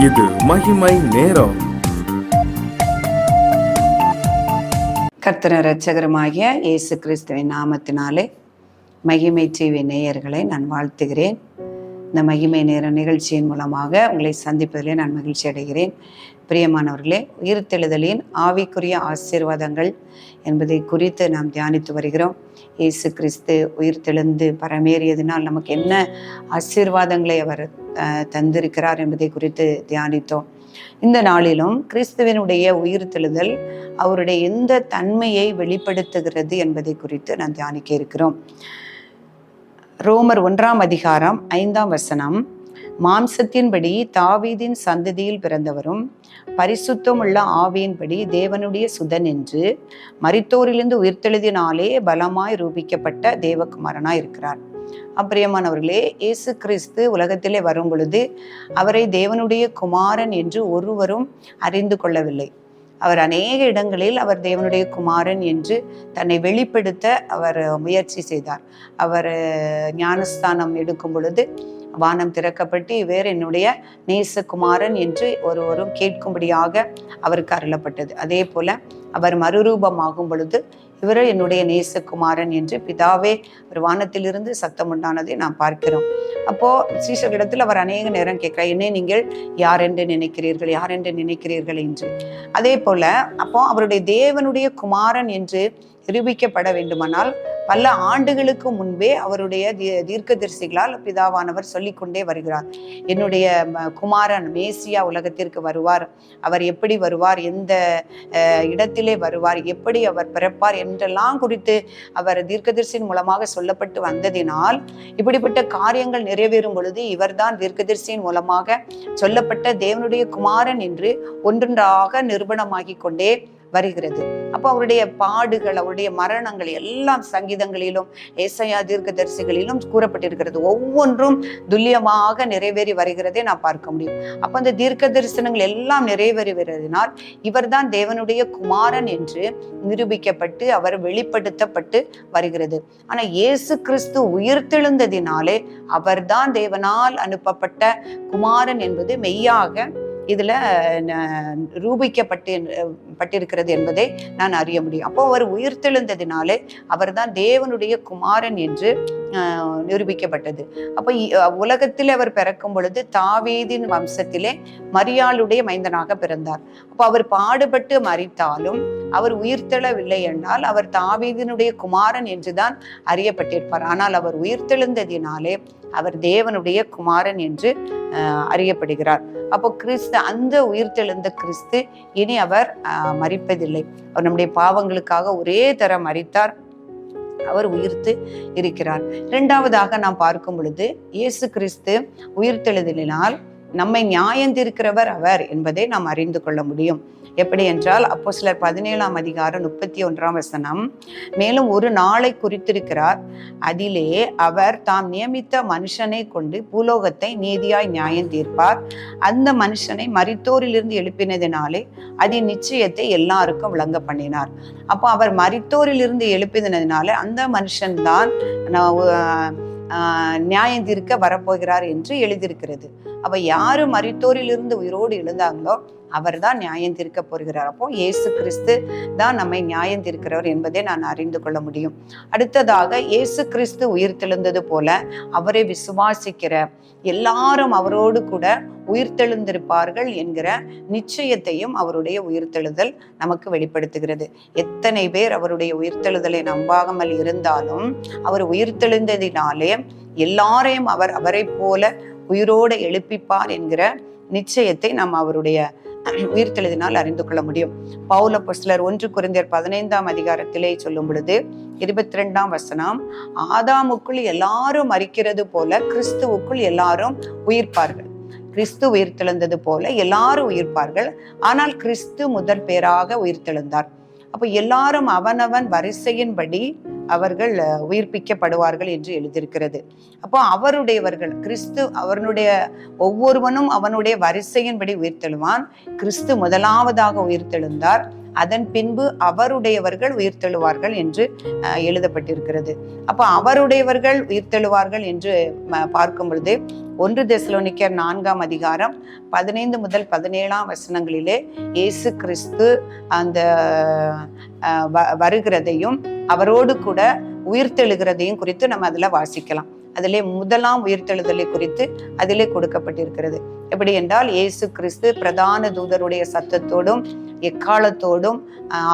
இது மகிமை நேரம். கர்த்தர் இரட்சகருமாகிய இயேசு கிறிஸ்துவின் நாமத்தினாலே மகிமை டிவி நேயர்களை நான் வாழ்த்துகிறேன். இந்த மகிமை நேர நிகழ்ச்சியின் மூலமாக உங்களை சந்திப்பதிலே நான் மகிழ்ச்சி அடைகிறேன். பிரியமானவர்களே, உயிர்த்தெழுதலின் ஆவிக்குரிய ஆசீர்வாதங்கள் என்பதை குறித்து நாம் தியானித்து வருகிறோம். இயேசு கிறிஸ்து உயிர்த்தெழுந்து பரமேறியதினால் நமக்கு என்ன ஆசீர்வாதங்களை அவர் தந்திருக்கிறார் என்பதை குறித்து தியானித்தோம். இந்த நாளிலும் கிறிஸ்துவனுடைய உயிர்த்தெழுதல் அவருடைய எந்த தன்மையை வெளிப்படுத்துகிறது என்பதை குறித்து நாம் தியானிக்க இருக்கிறோம். ரோமர் 1:5 மாம்சத்தின்படி தாவீதின் சந்ததியில் பிறந்தவரும் பரிசுத்தமுள்ள ஆவியின்படி தேவனுடைய சுதன் என்று மரித்தோரிலிருந்து உயிர்த்தெழுதினாலே பலமாய் ரூபிக்கப்பட்ட தேவகுமாரனாய் இருக்கிறார். அப்பிரியமானவர்களே, இயேசு கிறிஸ்து உலகத்திலே வரும் பொழுது அவரை தேவனுடைய குமாரன் என்று ஒருவரும் அறிந்து கொள்ளவில்லை. அவர் அநேக இடங்களில் அவர் தேவனுடைய குமாரன் என்று தன்னை வெளிப்படுத்த அவர் முயற்சி செய்தார். அவர் ஞானஸ்தானம் எடுக்கும் பொழுது வானம் திறக்கப்பட்டு இவர் என்னுடைய நேசகுமாரன் என்று ஒருவரும் கேட்கும்படியாக அவருக்கு அருளப்பட்டது. அதே போல அவர் மறுரூபமாகும் பொழுது இவர் என்னுடைய நேசகுமாரன் என்று பிதாவே ஒரு வானத்திலிருந்து சத்தம் உண்டானதை நாம் பார்க்கிறோம். அப்போ சீஷர்களிடத்தில் அவர் அநேக நேரம் கேட்கிறார், என்னை நீங்கள் யார் என்று நினைக்கிறீர்கள், யார் என்று நினைக்கிறீர்கள் என்று. அதே போல அப்போ அவருடைய தேவனுடைய குமாரன் என்று நிரூபிக்கப்பட வேண்டுமானால் பல ஆண்டுகளுக்கு முன்பே அவருடைய தீர்க்கதரிசிகளால் பிதாவானவர் சொல்லிக்கொண்டே வருகிறார், என்னுடைய குமாரன் மேசியா உலகத்திற்கு வருவார், அவர் எப்படி வருவார், எந்த இடத்திலே வருவார், எப்படி அவர் பிறப்பார் என்றெல்லாம் குறித்து அவர் தீர்க்கதரிசியின் மூலமாக சொல்லப்பட்டு வந்ததினால் இப்படிப்பட்ட காரியங்கள் நிறைவேறும் பொழுது இவர்தான் தீர்க்கதரிசியின் மூலமாக சொல்லப்பட்ட தேவனுடைய குமாரன் என்று ஒன்றொன்றாக நிரூபணமாகி கொண்டே வருகிறது. அப்போ அவருடைய பாடுகள், அவருடைய மரணங்கள் எல்லாம் சங்கீதங்களிலும் ஏசாயா தீர்க்கதரிசிகளிலும் கூறப்பட்டிருக்கிறது. ஒவ்வொன்றும் துல்லியமாக நிறைவேறி வருகிறதை நான் பார்க்க முடியும். அப்போ அந்த தீர்க்க தரிசனங்கள் எல்லாம் நிறைவேறி வருவதனால் இவர்தான் தேவனுடைய குமாரன் என்று நிரூபிக்கப்பட்டு அவர் வெளிப்படுத்தப்பட்டு வருகிறது. ஆனா இயேசு கிறிஸ்து உயிர்த்தெழுந்ததினாலே அவர்தான் தேவனால் அனுப்பப்பட்ட குமாரன் என்பது மெய்யாக இதுல ரூபிக்கப்பட்டிருக்கிறது என்பதை நான் அறிய முடியும். அப்போ அவர் உயிர்த்தெழுந்ததினாலே அவர் தான் தேவனுடைய குமாரன் என்று நிரூபிக்கப்பட்டது. அப்போ உலகத்தில் அவர் பிறக்கும் பொழுது தாவீதின் வம்சத்திலே மரியாளுடைய மைந்தனாக பிறந்தார். அப்போ அவர் பாடுபட்டு மரித்தாலும் அவர் உயிர்த்தெழவில்லை என்றால் அவர் தாவீதினுடைய குமாரன் என்றுதான் அறியப்பட்டிருப்பார். ஆனால் அவர் உயிர்த்தெழுந்ததினாலே அவர் தேவனுடைய குமாரன் என்று அறியப்படுகிறார். அப்போ கிறிஸ்து, அந்த உயிர்த்தெழுந்த கிறிஸ்து இனி அவர் மரிப்பதில்லை. அவர் நம்முடைய பாவங்களுக்காக ஒரே தரம் மரித்தார், அவர் உயிர்த்து இருக்கிறார். இரண்டாவதாக நாம் பார்க்கும் பொழுது இயேசு கிறிஸ்து உயிர்த்தெழுதலினால் நம்மை நியாயந்தீர்க்கிறவர் அவர் என்பதை நாம் அறிந்து கொள்ள முடியும். எப்படி என்றால் அப்போஸ்தலர் 17:31 மேலும் ஒரு நாளை குறித்திருக்கிறார், அதிலே அவர் தாம் நியமித்த மனுஷனை கொண்டு பூலோகத்தை நீதியாய் நியாயம் தீர்ப்பார். அந்த மனுஷனை மரித்தோரிலிருந்து எழுப்பினதினாலே அதன் நிச்சயத்தை எல்லாருக்கும் விளங்க பண்ணினார். அப்போ அவர் மரித்தோரிலிருந்து எழுப்பினதினால அந்த மனுஷன்தான் நியாயம் தீர்க்க வரப்போகிறார் என்று எழுதியிருக்கிறது. அப்ப யாரு மரித்தோரிலிருந்து உயிரோடு எழுந்தாங்களோ அவர் தான் நியாயம் தீர்க்க போகிறார். அப்போ இயேசு கிறிஸ்து தான் நம்மை நியாயம் தீர்க்கிறவர் என்பதை நான் அறிந்து கொள்ள முடியும். அடுத்ததாக இயேசு கிறிஸ்து உயிர்த்தெழுந்தது போல அவரை விசுவாசிக்கிற எல்லாரும் அவரோடு கூட உயிர்த்தெழுந்திருப்பார்கள் என்கிற நிச்சயத்தையும் அவருடைய உயிர்த்தெழுதல் நமக்கு வெளிப்படுத்துகிறது. எத்தனை பேர் அவருடைய உயிர்த்தெழுதலை நம்பாமல் இருந்தாலும் அவர் உயிர்த்தெழுந்ததினாலே எல்லாரையும் அவர் அவரை போல உயிரோடு எழுப்பிப்பார் என்கிற நிச்சயத்தை நாம் அவருடைய உயிர்த்தெழுதினால் அறிந்து கொள்ள முடியும். பவுல் அப்போஸ்தலர் 1 கொரிந்தியர் 15 சொல்லும் பொழுது 22 ஆதாமுக்குள் எல்லாரும் மரிக்கிறது போல கிறிஸ்துவுக்குள் எல்லாரும் உயிர்ப்பார்கள். கிறிஸ்து உயிர்த்தெழுந்தது போல எல்லாரும் உயிர்ப்பார்கள், ஆனால் கிறிஸ்து முதற் பேராக உயிர்த்தெழுந்தார். அப்போ எல்லாரும் அவனவன் வரிசையின்படி அவர்கள் உயிர்ப்பிக்கப்படுவார்கள் என்று எழுதியிருக்கிறது. அப்போ அவருடையவர்கள் கிறிஸ்து அவனுடைய ஒவ்வொருவனும் அவனுடைய வரிசையின்படி உயிர்த்தெழுவான். கிறிஸ்து முதலாவதாக உயிர்த்தெழுந்தார், அதன் பின்பு அவருடையவர்கள் உயிர்த்தெழுவார்கள் என்று எழுதப்பட்டிருக்கிறது. அப்போ அவருடையவர்கள் உயிர்த்தெழுவார்கள் என்று பார்க்கும் பொழுது 1 தெசலோனிக்கர் 4ஆம் அதிகாரம் 15 முதல் 17ஆம் வசனங்களிலே இயேசு கிறிஸ்து அந்த வருகிறதையும் அவரோடு கூட உயிர்த்தெழுகிறதையும் குறித்து நம்ம அதில் வாசிக்கலாம். அதிலே முதலாம் உயிர்த்தெழுதலை குறித்து அதிலே கொடுக்கப்பட்டிருக்கிறது. எப்படி என்றால், இயேசு கிறிஸ்து பிரதான தூதருடைய சத்தத்தோடும் எக்காலத்தோடும்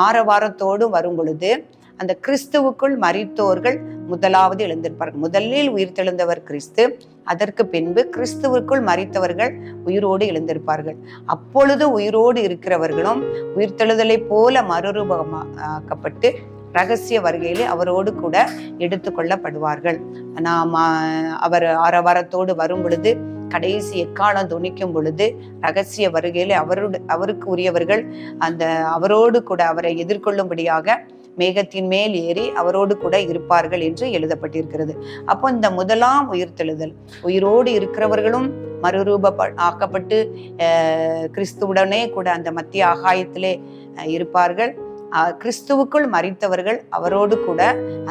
ஆரவாரத்தோடும் வரும் பொழுது அந்த கிறிஸ்துவுக்குள் மரித்தோர்கள் முதலாவது எழுந்திருப்பார்கள். முதலில் உயிர்த்தெழுந்தவர் கிறிஸ்து, அதற்கு பின்பு கிறிஸ்துவுக்குள் மரித்தவர்கள் உயிரோடு எழுந்திருப்பார்கள். அப்பொழுது உயிரோடு இருக்கிறவர்களும் உயிர்த்தெழுதலை போல மறுரூபமாக்கப்பட்டு ரகசிய வருகையிலே அவரோடு கூட எடுத்துக்கொள்ளப்படுவார்கள். அவர் ஆரவாரத்தோடு வரும் பொழுது, கடைசி எக்காலம் துணிக்கும் பொழுது, ரகசிய வருகையிலே அவருக்கு உரியவர்கள் அந்த அவரோடு கூட அவரை எதிர்கொள்ளும்படியாக மேகத்தின் மேல் ஏறி அவரோடு கூட இருப்பார்கள் என்று எழுதப்பட்டிருக்கிறது. அப்போ இந்த முதலாம் உயிர்த்தெழுதல், உயிரோடு இருக்கிறவர்களும் ஆக்கப்பட்டு கிறிஸ்துவுடனே கூட அந்த மத்திய ஆகாயத்திலே இருப்பார்கள். கிறிஸ்துவுக்குள் மரித்தவர்கள் அவரோடு கூட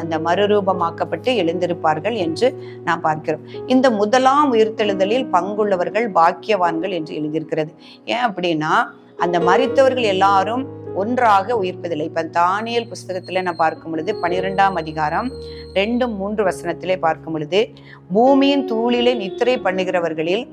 அந்த மறுரூபமாக்கப்பட்டு எழுந்திருப்பார்கள் என்று நாம் பார்க்கிறோம். இந்த முதலாம் உயிர்த்தெழுதலில் பங்குள்ளவர்கள் பாக்கியவான்கள் என்று எழுதியிருக்கிறது. ஏன் அப்படின்னா, அந்த மரித்தவர்கள் எல்லாரும் ஒன்றாக உயிர்ப்பதில்லை. இப்ப தானியேல் புஸ்தகத்துல நான் பார்க்கும் பொழுது 12ஆம் அதிகாரம் 2-3 வசனத்திலே பார்க்கும் பொழுது, பூமியின் தூளிலே நித்திரை பண்ணுகிறவர்களில்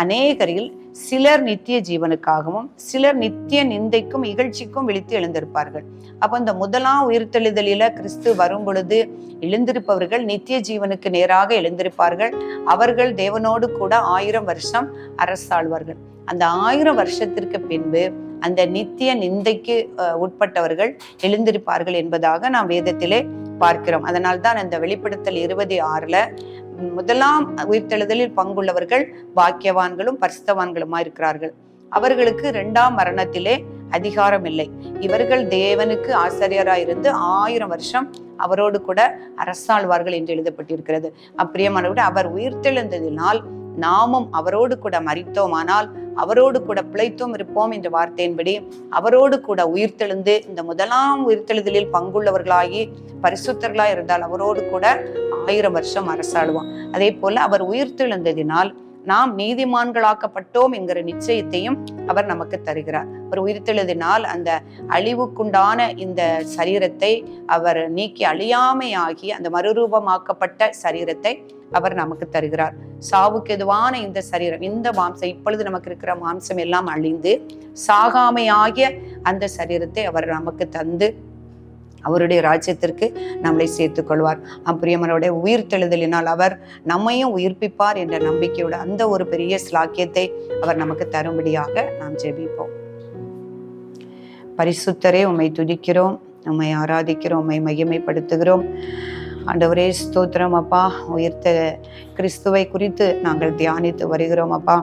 அநேகரில் சிலர் நித்திய ஜீவனுக்காகவும் சிலர் நித்திய நிந்தைக்கும் இகழ்ச்சிக்கும் விழித்து எழுந்திருப்பார்கள். அப்ப இந்த முதலாம் உயிர்த்தெழுதலில கிறிஸ்து வரும் பொழுது எழுந்திருப்பவர்கள் நித்திய ஜீவனுக்கு நேராக எழுந்திருப்பார்கள். அவர்கள் தேவனோடு கூட 1000 வருஷம் அரசாழ்வார்கள். அந்த 1000 வருஷத்திற்கு பின்பு அந்த நித்திய நிந்தைக்கு உட்பட்டவர்கள் எழுந்திருப்பார்கள் என்பதாக நாம் வேதத்திலே பார்க்கிறோம். அதனால்தான் அந்த வெளிப்படுத்தல் 26ல முதலாம் உயிர்த்தெழுதலில் பங்குள்ளவர்கள் பாக்கியவான்களும் பரிசுத்தவான்களுமா இருக்கிறார்கள். அவர்களுக்கு 2ஆம் மரணத்திலே அதிகாரம் இல்லை. இவர்கள் தேவனுக்கு ஆசாரியராயிருந்து 1000 வருஷம் அவரோடு கூட அரசாழ்வார்கள் என்று எழுதப்பட்டிருக்கிறது. அப்பிரியமானவர்களே, அவர் உயிர்த்தெழுந்ததினால் நாமும் அவரோடு கூட மரித்தோமானால் அவரோடு கூட பிழைத்தோம் இருப்போம் என்ற வார்த்தையின்படி அவரோடு கூட உயிர்த்தெழுந்து இந்த முதலாம் உயிர்த்தெழுதலில் பங்குள்ளவர்களாகி பரிசுத்தர்களாய் இருந்தால் அவரோடு கூட 1000 வருஷம் அரசாளுவோம். அதே போல அவர் உயிர்த்தெழுந்ததினால் நாம் நீதிமான்களாக்கப்பட்டோம் என்கிற நிச்சயத்தையும் அவர் நமக்கு தருகிறார். அவர் உயிர்த்தெழுதினால் அந்த அழிவுக்குண்டான இந்த சரீரத்தை அவர் நீக்கி அழியாமையாகி அந்த மறுரூபமாக்கப்பட்ட சரீரத்தை அவர் நமக்கு தருகிறார். சாவுக்கு எதுவான இந்த சரீரம், இந்த மாம்சம், இப்பொழுது நமக்கு இருக்கிற மாம்சம் எல்லாம் அழிந்து சாகாமையாகிய அந்த சரீரத்தை அவர் நமக்கு தந்து அவருடைய ராஜ்யத்திற்கு நம்மளை சேர்த்துக் கொள்வார். பிரியமானவருடைய உயிர்த்தெழுதலினால் அவர் நம்மையும் உயிர்ப்பிப்பார் என்ற நம்பிக்கையோட அந்த ஒரு பெரிய ஸ்லாக்கியத்தை அவர் நமக்கு தரும்படியாக நாம் ஜெபிப்போம். பரிசுத்தரே, உம்மை துதிக்கிறோம், உம்மை ஆராதிக்கிறோம், உம்மை மகிமைப்படுத்துகிறோம். ஆண்டவரே ஸ்தோத்திரம் அப்பா. உயிர்த்த கிறிஸ்துவை குறித்து நாங்கள் தியானித்து வருகிறோம் அப்பா.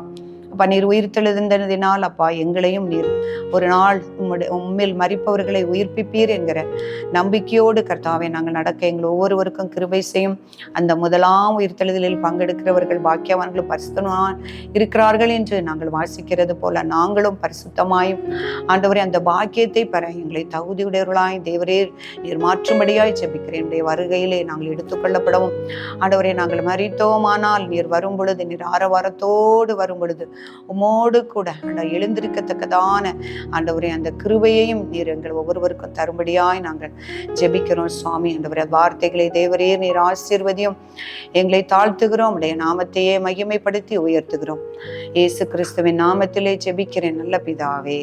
அப்பா, நீர் உயிர்த்தெழுந்ததினால் அப்பா எங்களையும் நீர் ஒரு நாள் உம்மில் மரிப்பவர்களை உயிர்ப்பிப்பீர் என்கிற நம்பிக்கையோடு கர்த்தாவே நாங்கள் நடக்க எங்கள் ஒவ்வொருவருக்கும் கிருபை செய்யும். அந்த முதலாம் உயிர்த்தெழுதலில் பங்கெடுக்கிறவர்கள் பாக்கியவான்களும் பரிசுத்தமாய் இருக்கிறார்கள் என்று நாங்கள் வாசிக்கிறது போல நாங்களும் பரிசுத்தமாயும் ஆண்டவரே அந்த பாக்கியத்தை பெற எங்களை தகுதியுடையவர்களாய் தேவரே நீர் மாற்றும்படியாய் ஜெபிக்கிறேன். என்னுடைய வருகையிலே நாங்கள் எடுத்துக்கொள்ளப்படவும் ஆண்டவரே நாங்கள் மரித்தோமானால் நீர் வரும் பொழுது நீர் ஆரவாரத்தோடு வரும் பொழுது உமோடு கூட எழுந்திருக்கத்தக்கதான ஆண்டவரே அந்த கிருபையையும் நீர் எங்கள் ஒவ்வொருவருக்கும் தரும்படியாய் நாங்கள் ஜெபிக்கிறோம் சுவாமி. ஆண்டவரே வார்த்தைகளை தேவரே நீர் ஆசீர்வதியும். எங்களை தாழ்த்துகிறோம், உடைய நாமத்தையே மகிமைப்படுத்தி உயர்த்துகிறோம். இயேசு கிறிஸ்துவின் நாமத்திலே ஜெபிக்கிறேன் நல்ல பிதாவே.